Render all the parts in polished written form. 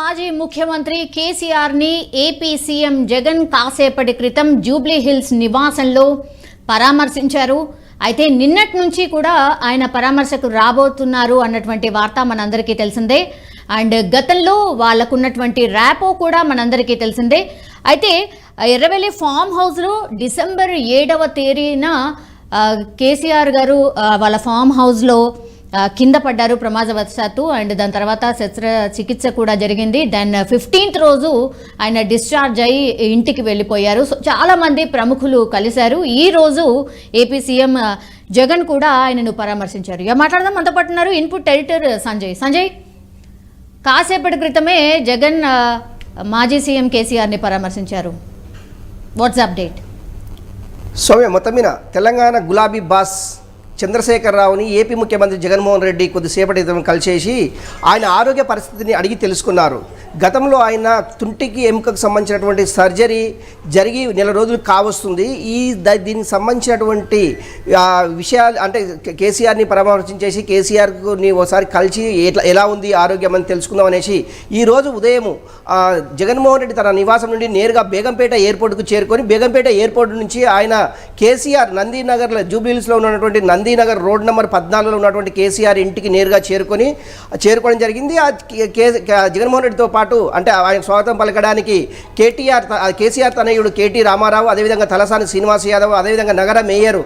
మాజీ ముఖ్యమంత్రి కేసీఆర్ ని ఏపీ సీఎం జగన్ కాసేపటి క్రితం జూబ్లీ హిల్స్ నివాసంలో పరామర్శించారు. అయితే నిన్నటి నుంచి కూడా ఆయన పరామర్శకు రాబోతున్నారు అన్నటువంటి వార్త మనందరికీ తెలిసిందే. అండ్ గతంలో వాళ్ళకున్నటువంటి ర్యాపో కూడా మనందరికీ తెలిసిందే. అయితే ఎర్రవెల్లి ఫామ్ హౌస్లో డిసెంబర్ 7వ తేదీన కేసీఆర్ గారు వాళ్ళ ఫామ్ హౌస్లో కింద పడ్డారు ప్రమాదవశాత్తు. అండ్ దాని తర్వాత శస్త్రచికిత్స కూడా జరిగింది. దెన్ 15th రోజు ఆయన డిశ్చార్జ్ అయ్యి ఇంటికి వెళ్ళిపోయారు. సో చాలామంది ప్రముఖులు కలిశారు. ఈ రోజు ఏపీ సీఎం జగన్ కూడా ఆయనను పరామర్శించారు. ఇక మాట్లాడదాం. మనతో పాటు ఉన్నారు ఇన్పుట్ ఎడిటర్ సంజయ్. కాసేపటి క్రితమే జగన్ మాజీ సీఎం కేసీఆర్ని పరామర్శించారు. Watts update? సౌమ్య, మొత్తం మీద తెలంగాణ గులాబీ బాస్ చంద్రశేఖరరావుని ఏపీ ముఖ్యమంత్రి జగన్మోహన్ రెడ్డి కొద్దిసేపటి కలిసేసి ఆయన ఆరోగ్య పరిస్థితిని అడిగి తెలుసుకున్నారు. గతంలో ఆయన తుంటికి ఎముకకు సంబంధించినటువంటి సర్జరీ జరిగి నెల రోజులు కావస్తుంది. దీనికి సంబంధించినటువంటి విషయాలు అంటే కేసీఆర్ని పరామర్శించేసి కేసీఆర్ని ఒకసారి కలిసి ఎలా ఉంది ఆరోగ్యం అని తెలుసుకుందాం అనేసి ఈరోజు ఉదయం జగన్మోహన్ రెడ్డి తన నివాసం నుండి నేరుగా బేగంపేట ఎయిర్పోర్ట్కు చేరుకొని బేగంపేట ఎయిర్పోర్ట్ నుంచి ఆయన కేసీఆర్ నందీనగర్లో జూబ్లీహిల్స్లో ఉన్నటువంటి నందీనగర్ రోడ్ నెంబర్ 14లో ఉన్నటువంటి కేసీఆర్ ఇంటికి నేరుగా చేరుకోవడం జరిగింది. జగన్మోహన్ రెడ్డితో పాటు అంటే ఆయన స్వాగతం పలకడానికి కేసీఆర్ తనయుడు కేటీ రామారావు, అదేవిధంగా తలసాని శ్రీనివాస్ యాదవ్, అదేవిధంగా నగర మేయర్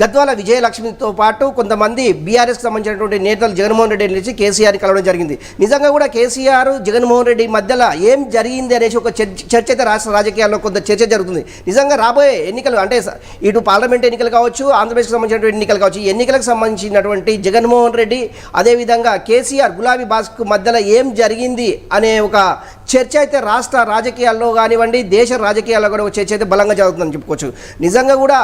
గద్వాల విజయలక్ష్మితో పాటు కొంతమంది బీఆర్ఎస్కి సంబంధించినటువంటి నేతలు జగన్మోహన్ రెడ్డి నుంచి కేసీఆర్ని కలవడం జరిగింది. నిజంగా కూడా కేసీఆర్ జగన్మోహన్ రెడ్డి మధ్యలో ఏం జరిగింది అనేసి ఒక చర్చ అయితే రాష్ట్ర రాజకీయాల్లో కొంత చర్చ జరుగుతుంది. నిజంగా రాబోయే ఎన్నికలు అంటే ఇటు పార్లమెంట్ ఎన్నికలు కావచ్చు, ఆంధ్రప్రదేశ్కి సంబంధించినటువంటి ఎన్నికలు కావచ్చు, ఈ ఎన్నికలకు సంబంధించినటువంటి జగన్మోహన్ రెడ్డి అదేవిధంగా కేసీఆర్ గులాబీ బాస్కు మధ్యలో ఏం జరిగింది అనే ఒక చర్చ అయితే రాష్ట్ర రాజకీయాల్లో కానివ్వండి, దేశ రాజకీయాల్లో కూడా ఒక చర్చ అయితే బలంగా జరుగుతుందని చెప్పుకోవచ్చు. నిజంగా కూడా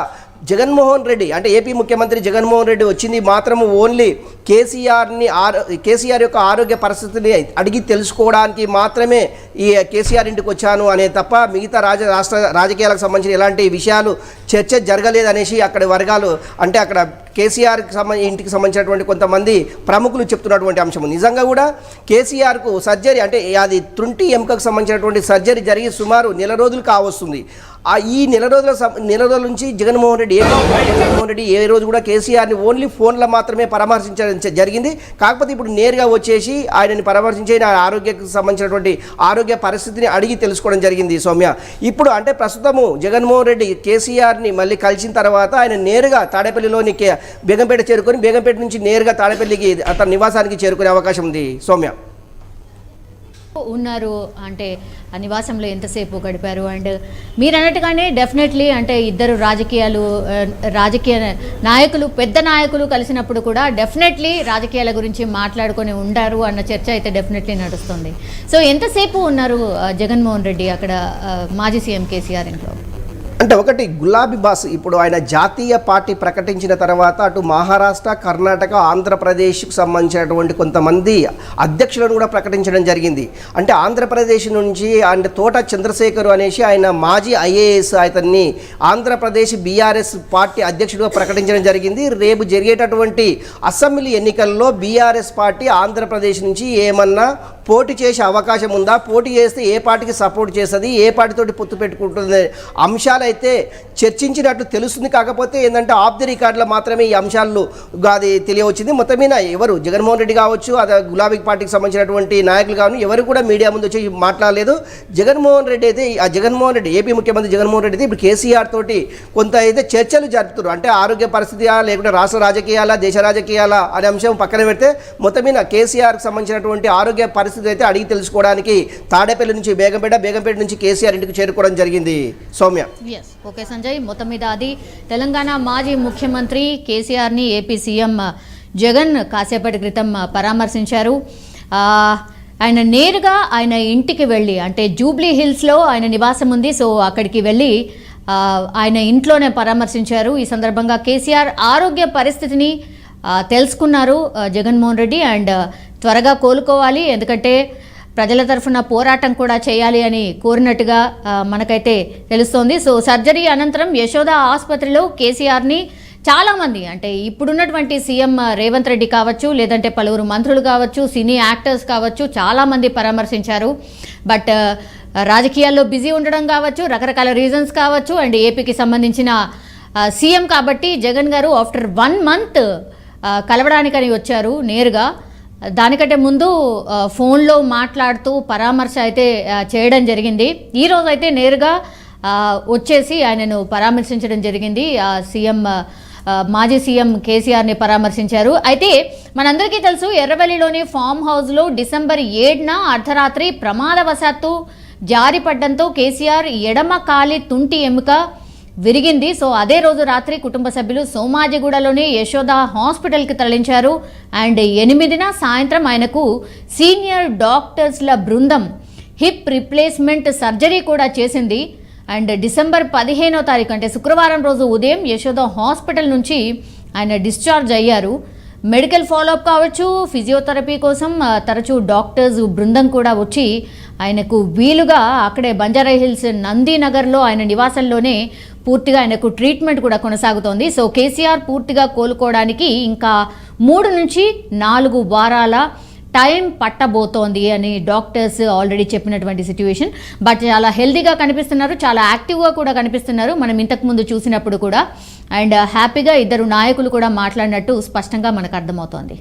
జగన్మోహన్ రెడ్డి అంటే ఏపీ ముఖ్యమంత్రి జగన్మోహన్ రెడ్డి వచ్చింది మాత్రము ఓన్లీ కేసీఆర్ యొక్క ఆరోగ్య పరిస్థితిని అడిగి తెలుసుకోవడానికి మాత్రమే ఈ కేసీఆర్ ఇంటికి వచ్చాను అనే తప్ప మిగతా రాష్ట్ర రాజకీయాలకు సంబంధించిన ఎలాంటి విషయాలు చర్చ జరగలేదనేసి అక్కడి వర్గాలు అంటే అక్కడ కేసీఆర్కి ఇంటికి సంబంధించినటువంటి కొంతమంది ప్రముఖులు చెప్తున్నటువంటి అంశం. నిజంగా కూడా కేసీఆర్కు సర్జరీ అంటే అది తుంటి ఎముకకు సంబంధించినటువంటి సర్జరీ జరిగి సుమారు నెల రోజులు కావస్తుంది. ఈ నెల రోజుల నుంచి జగన్మోహన్ రెడ్డి ఏ రోజు కూడా కేసీఆర్ని ఓన్లీ ఫోన్లో మాత్రమే పరామర్శించడం జరిగింది. కాకపోతే ఇప్పుడు నేరుగా వచ్చేసి ఆయనని పరామర్శించి ఆరోగ్యకు సంబంధించినటువంటి ఆరోగ్య పరిస్థితిని అడిగి తెలుసుకోవడం జరిగింది. సౌమ్య, ఇప్పుడు అంటే ప్రస్తుతము జగన్మోహన్ రెడ్డి కేసీఆర్ని మళ్ళీ కలిసిన తర్వాత ఆయన నేరుగా తాడేపల్లిలోని బేగంపేట చేరుకొని బేగంపేట నుంచి నేరుగా తాడేపల్లికి తన నివాసానికి చేరుకునే అవకాశం ఉంది. సౌమ్య ఉన్నారు అంటే ఆ నివాసంలో ఎంతసేపు గడిపారు? అండ్ మీరు అన్నట్టుగానే డెఫినెట్లీ అంటే ఇద్దరు రాజకీయ నాయకులు పెద్ద నాయకులు కలిసినప్పుడు కూడా డెఫినెట్లీ రాజకీయాల గురించి మాట్లాడుకొని ఉంటారు అన్న చర్చ అయితే డెఫినెట్లీ నడుస్తుంది. సో ఎంతసేపు ఉన్నారు జగన్మోహన్ రెడ్డి అక్కడ మాజీ సీఎం కేసీఆర్ ఇంట్లో? అంటే ఒకటి గులాబీ బాస్ ఇప్పుడు ఆయన జాతీయ పార్టీ ప్రకటించిన తర్వాత అటు మహారాష్ట్ర, కర్ణాటక, ఆంధ్రప్రదేశ్కు సంబంధించినటువంటి కొంతమంది అధ్యక్షులను కూడా ప్రకటించడం జరిగింది. అంటే ఆంధ్రప్రదేశ్ నుంచి అంటే తోట చంద్రశేఖర్ అనేసి ఆయన మాజీ ఐఏఎస్ అతన్ని ఆంధ్రప్రదేశ్ బీఆర్ఎస్ పార్టీ అధ్యక్షుడిగా ప్రకటించడం జరిగింది. రేపు జరిగేటటువంటి అసెంబ్లీ ఎన్నికల్లో బీఆర్ఎస్ పార్టీ ఆంధ్రప్రదేశ్ నుంచి ఏమన్నా పోటీ చేసే అవకాశం ఉందా, పోటీ చేస్తే ఏ పార్టీకి సపోర్ట్ చేస్తుంది, ఏ పార్టీతోటి పొత్తు పెట్టుకుంటుంది అంశాలు అయితే చర్చించినట్లు తెలుస్తుంది. కాకపోతే ఏంటంటే ఆఫ్ ది రికార్డులో మాత్రమే ఈ అంశాలు అది తెలియవచ్చింది. మొత్తం మీద ఎవరు జగన్మోహన్ రెడ్డి కావచ్చు, అదే గులాబీ పార్టీకి సంబంధించినటువంటి నాయకులు కావచ్చు, ఎవరు కూడా మీడియా ముందు వచ్చి మాట్లాడలేదు. జగన్మోహన్ రెడ్డి అయితే ఏపీ ముఖ్యమంత్రి జగన్మోహన్ రెడ్డి అయితే ఇప్పుడు కేసీఆర్ తోటి కొంత అయితే చర్చలు జరుపుతున్నారు. అంటే ఆరోగ్య పరిస్థితి లేకుంటే రాష్ట్ర రాజకీయాల, దేశ రాజకీయాల అనే అంశం పక్కన పెడితే మొత్తం మీద కేసీఆర్కి సంబంధించినటువంటి ఆరోగ్య పరిస్థితి అయితే అడిగి తెలుసుకోవడానికి తాడేపల్లి నుంచి బేగంపేట నుంచి కేసీఆర్ ఇంటికి చేరుకోవడం జరిగింది. సౌమ్య. ఓకే సంజయ్, మొత్తం మీద అది తెలంగాణ మాజీ ముఖ్యమంత్రి కేసీఆర్ని ఏపీ సీఎం జగన్ కాసేపటి క్రితం పరామర్శించారు. ఆయన నేరుగా ఆయన ఇంటికి వెళ్ళి అంటే జూబ్లీ హిల్స్లో ఆయన నివాసం ఉంది. సో అక్కడికి వెళ్ళి ఆయన ఇంట్లోనే పరామర్శించారు. ఈ సందర్భంగా కేసీఆర్ ఆరోగ్య పరిస్థితిని తెలుసుకున్నారు జగన్మోహన్ రెడ్డి. అండ్ త్వరగా కోలుకోవాలి, ఎందుకంటే ప్రజల తరఫున పోరాటం కూడా చేయాలి అని కోరినట్టుగా మనకైతే తెలుస్తోంది. సో సర్జరీ అనంతరం యశోద ఆసుపత్రిలో కేసీఆర్ని చాలామంది అంటే ఇప్పుడున్నటువంటి సీఎం రేవంత్ రెడ్డి కావచ్చు, లేదంటే పలువురు మంత్రులు కావచ్చు, సినీ యాక్టర్స్ కావచ్చు, చాలామంది పరామర్శించారు. బట్ రాజకీయాల్లో బిజీ ఉండడం కావచ్చు, రకరకాల రీజన్స్ కావచ్చు, అండ్ ఏపీకి సంబంధించిన సీఎం కాబట్టి జగన్ గారు ఆఫ్టర్ 1 month కలవడానికని వచ్చారు నేరుగా. దానికంటే ముందు ఫోన్లో మాట్లాడుతూ పరామర్శ అయితే చేయడం జరిగింది. ఈరోజు అయితే నేరుగా వచ్చేసి ఆయనను పరామర్శించడం జరిగింది. మాజీ సీఎం కేసీఆర్ని పరామర్శించారు. అయితే మనందరికీ తెలుసు, ఎర్రవల్లిలోని ఫామ్ హౌస్లో December 7న అర్ధరాత్రి ప్రమాదవశాత్తు జారిపడ్డంతో కేసీఆర్ ఎడమ కాలి తుంటి ఎముక విరిగింది. సో అదే రోజు రాత్రి కుటుంబ సభ్యులు సోమాజిగూడలోని యశోద హాస్పిటల్కి తరలించారు. అండ్ 8న సాయంత్రం ఆయనకు సీనియర్ డాక్టర్స్ల బృందం హిప్ రిప్లేస్మెంట్ సర్జరీ కూడా చేసింది. అండ్ December 15వ తారీఖు అంటే శుక్రవారం రోజు ఉదయం యశోద హాస్పిటల్ నుంచి ఆయన డిశ్చార్జ్ అయ్యారు. మెడికల్ ఫాలోఅప్ కావచ్చు, ఫిజియోథెరపీ కోసం తరచూ డాక్టర్స్ బృందం కూడా వచ్చి ఆయనకు వీలుగా అక్కడే బంజారాహిల్స్ నందినగర్లో ఆయన నివాసంలోనే పూర్తిగా ఆయనకు ట్రీట్మెంట్ కూడా కొనసాగుతోంది. సో కేసీఆర్ పూర్తిగా కోలుకోవడానికి ఇంకా 3 నుంచి 4 వారాల టైం పట్టబోతోంది అని డాక్టర్స్ ఆల్రెడీ చెప్పినటువంటి సిచ్యువేషన్. బట్ చాలా హెల్తీగా కనిపిస్తున్నారు, చాలా యాక్టివ్గా కూడా కనిపిస్తున్నారు మనం ఇంతకుముందు చూసినప్పుడు కూడా. అండ్ హ్యాపీగా ఇద్దరు నాయకులు కూడా మాట్లాడినట్టు స్పష్టంగా మనకు అర్థమవుతోంది.